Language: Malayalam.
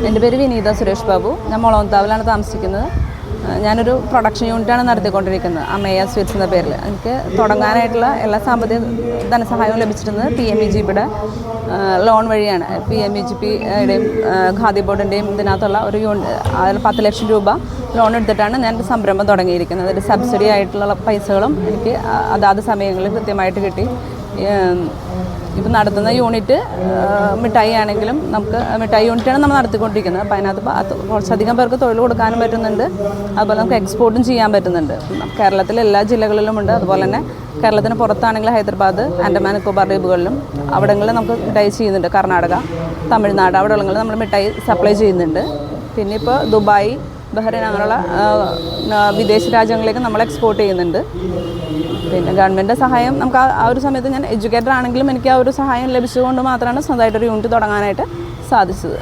എൻ്റെ പേര് വിനീത സുരേഷ് ബാബു. ഞാൻ മുളവന്താവിലാണ് താമസിക്കുന്നത്. ഞാനൊരു പ്രൊഡക്ഷൻ യൂണിറ്റാണ് നടത്തിക്കൊണ്ടിരിക്കുന്നത്, അമേയ സ്വീറ്റ്സ് എന്ന പേരിൽ. എനിക്ക് തുടങ്ങാനായിട്ടുള്ള എല്ലാ സാമ്പത്തിക ധനസഹായവും ലഭിച്ചിരുന്നത് PMEGPയുടെ ലോൺ വഴിയാണ്. PMEGPയുടെയും ഖാദി ബോർഡിൻ്റെയും ഇതിനകത്തുള്ള ഒരു അതിൽ 10 ലക്ഷം രൂപ ലോൺ എടുത്തിട്ടാണ് ഞാൻ സംരംഭം തുടങ്ങിയിരിക്കുന്നത്. അതിൽ സബ്സിഡി ആയിട്ടുള്ള പൈസകളും എനിക്ക് അതാത് സമയങ്ങളിൽ കൃത്യമായിട്ട് കിട്ടി. ഇപ്പം നടത്തുന്ന യൂണിറ്റ് മിഠായി ആണെങ്കിലും നമുക്ക് മിഠായി യൂണിറ്റാണ് നമ്മൾ നടത്തിക്കൊണ്ടിരിക്കുന്നത്. അപ്പോൾ അതിനകത്ത് കുറച്ചധികം പേർക്ക് തൊഴിൽ കൊടുക്കാനും പറ്റുന്നുണ്ട്. അതുപോലെ നമുക്ക് എക്സ്പോർട്ടും ചെയ്യാൻ പറ്റുന്നുണ്ട്. കേരളത്തിലെ എല്ലാ ജില്ലകളിലുമുണ്ട്. അതുപോലെ തന്നെ കേരളത്തിന് പുറത്താണെങ്കിൽ ഹൈദരാബാദ്, ആൻഡമാൻ നിക്കോബാർ ദ്വീപുകളിലും അവിടങ്ങളിൽ നമുക്ക് മിഠായി ചെയ്യുന്നുണ്ട്. കർണാടക, തമിഴ്നാട് അവിടെങ്ങളിൽ നമ്മൾ മിഠായി സപ്ലൈ ചെയ്യുന്നുണ്ട്. പിന്നെ ഇപ്പോൾ ദുബായ്, ബഹ്റൈൻ അങ്ങനെയുള്ള വിദേശ രാജ്യങ്ങളിലേക്ക് നമ്മൾ എക്സ്പോർട്ട് ചെയ്യുന്നുണ്ട്. പിന്നെ ഗവൺമെൻറ് സഹായം നമുക്ക് ആ ഒരു സമയത്ത് ഞാൻ എഡ്യൂക്കേറ്റർ ആണെങ്കിലും എനിക്ക് ആ ഒരു സഹായം ലഭിച്ചുകൊണ്ട് മാത്രമാണ് സ്വന്തമായിട്ടൊരു യൂണിറ്റ് തുടങ്ങാനായിട്ട് സാധിച്ചത്.